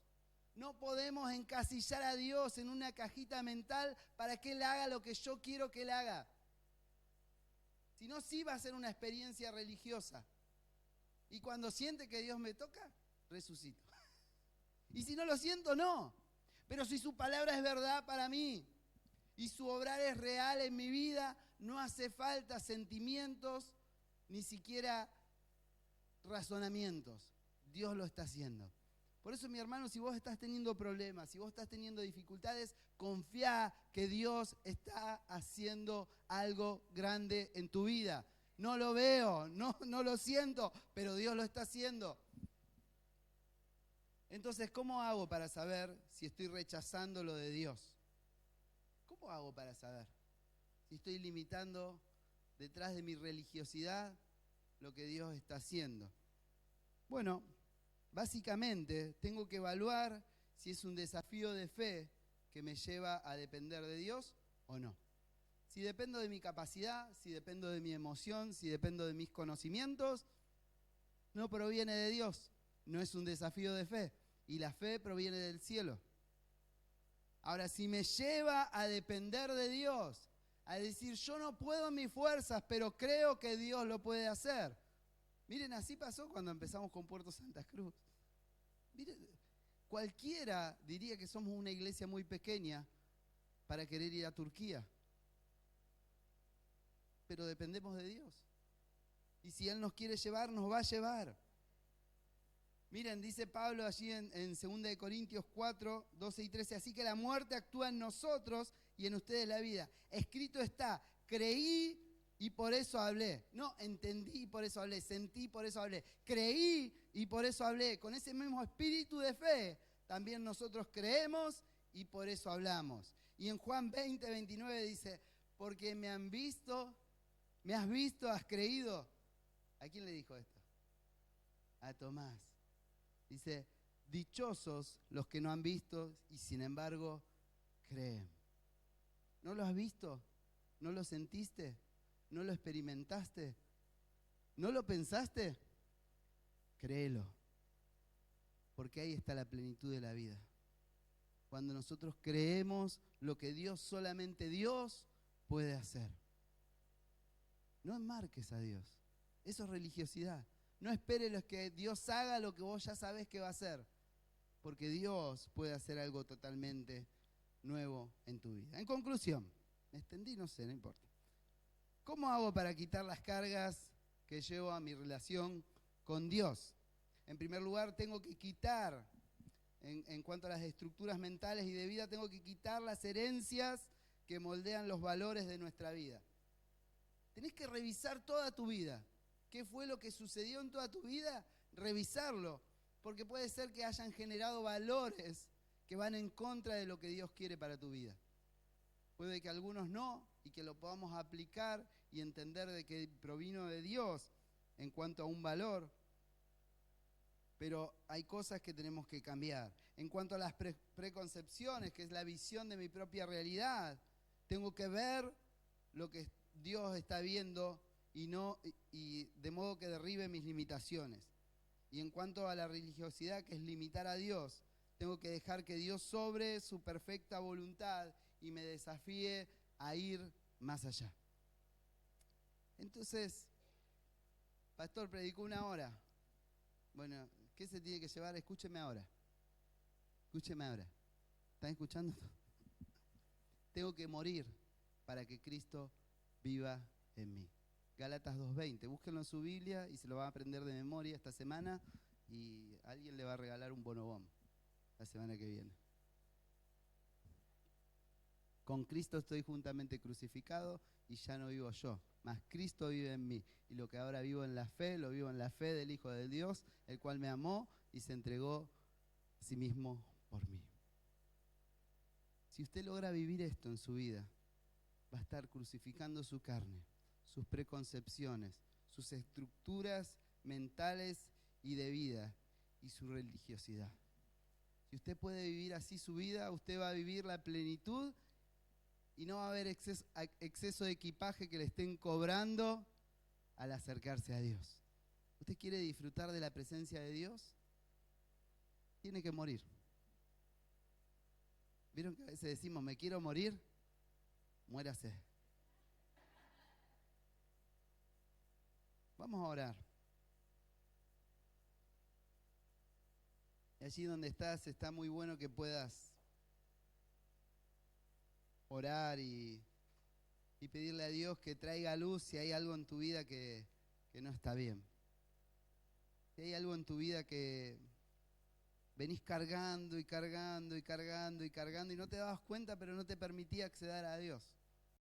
No podemos encasillar a Dios en una cajita mental para que Él haga lo que yo quiero que Él haga. Si no, sí va a ser una experiencia religiosa. Y cuando siente que Dios me toca, resucito. Y si no lo siento, no. Pero si su palabra es verdad para mí y su obrar es real en mi vida, no hace falta sentimientos, ni siquiera razonamientos. Dios lo está haciendo. Por eso, mi hermano, si vos estás teniendo problemas, si vos estás teniendo dificultades, confía que Dios está haciendo algo grande en tu vida. No lo veo, no lo siento, pero Dios lo está haciendo. Entonces, ¿cómo hago para saber si estoy rechazando lo de Dios? ¿Cómo hago para saber si estoy limitando detrás de mi religiosidad lo que Dios está haciendo? Bueno, básicamente tengo que evaluar si es un desafío de fe que me lleva a depender de Dios o no. Si dependo de mi capacidad, si dependo de mi emoción, si dependo de mis conocimientos, no proviene de Dios, no es un desafío de fe. Y la fe proviene del cielo. Ahora, si me lleva a depender de Dios, a decir, yo no puedo en mis fuerzas, pero creo que Dios lo puede hacer. Miren, así pasó cuando empezamos con Puerto Santa Cruz. Miren, cualquiera diría que somos una iglesia muy pequeña para querer ir a Turquía. Pero dependemos de Dios. Y si Él nos quiere llevar, nos va a llevar. Miren, dice Pablo allí en 2 Corintios 4, 12 y 13, así que la muerte actúa en nosotros y en ustedes la vida. Escrito está, creí y por eso hablé. No, entendí y por eso hablé, sentí y por eso hablé. Creí y por eso hablé. Con ese mismo espíritu de fe, también nosotros creemos y por eso hablamos. Y en Juan 20, 29 dice, porque me has visto, has creído. ¿A quién le dijo esto? A Tomás. Dice, dichosos los que no han visto y sin embargo creen. ¿No lo has visto? ¿No lo sentiste? ¿No lo experimentaste? ¿No lo pensaste? Créelo. Porque ahí está la plenitud de la vida. Cuando nosotros creemos lo que Dios, solamente Dios puede hacer. No enmarques a Dios. Eso es religiosidad. No esperes que Dios haga lo que vos ya sabés que va a hacer, porque Dios puede hacer algo totalmente nuevo en tu vida. En conclusión, me extendí, no sé, no importa. ¿Cómo hago para quitar las cargas que llevo a mi relación con Dios. En primer lugar, tengo que quitar, en cuanto a las estructuras mentales y de vida, tengo que quitar las herencias que moldean los valores de nuestra vida. Tenés que revisar toda tu vida. ¿Qué fue lo que sucedió en toda tu vida? Revisarlo, porque puede ser que hayan generado valores que van en contra de lo que Dios quiere para tu vida. Puede que algunos no, y que lo podamos aplicar y entender de que provino de Dios en cuanto a un valor, pero hay cosas que tenemos que cambiar. En cuanto a las preconcepciones, que es la visión de mi propia realidad, tengo que ver lo que Dios está viendo y de modo que derribe mis limitaciones. Y en cuanto a la religiosidad, que es limitar a Dios, tengo que dejar que Dios sobre su perfecta voluntad y me desafíe a ir más allá. Entonces, pastor, predicó 1 hora. Bueno, ¿qué se tiene que llevar? Escúcheme ahora. Escúcheme ahora. ¿Están escuchando? Tengo que morir para que Cristo viva en mí. Gálatas 2:20. Búsquenlo en su Biblia y se lo van a aprender de memoria esta semana y alguien le va a regalar un bonobón la semana que viene. Con Cristo estoy juntamente crucificado y ya no vivo yo, mas Cristo vive en mí. Y lo que ahora vivo en la fe, lo vivo en la fe del Hijo de Dios, el cual me amó y se entregó a sí mismo por mí. Si usted logra vivir esto en su vida, va a estar crucificando su carne, sus preconcepciones, sus estructuras mentales y de vida y su religiosidad. Si usted puede vivir así su vida, usted va a vivir la plenitud y no va a haber exceso de equipaje que le estén cobrando al acercarse a Dios. ¿Usted quiere disfrutar de la presencia de Dios? Tiene que morir. ¿Vieron que a veces decimos, me quiero morir? Muérase. Vamos a orar. Y allí donde estás, está muy bueno que puedas orar y pedirle a Dios que traiga luz si hay algo en tu vida que no está bien. Si hay algo en tu vida que venís cargando y cargando y cargando y cargando y no te dabas cuenta, pero no te permitía acceder a Dios.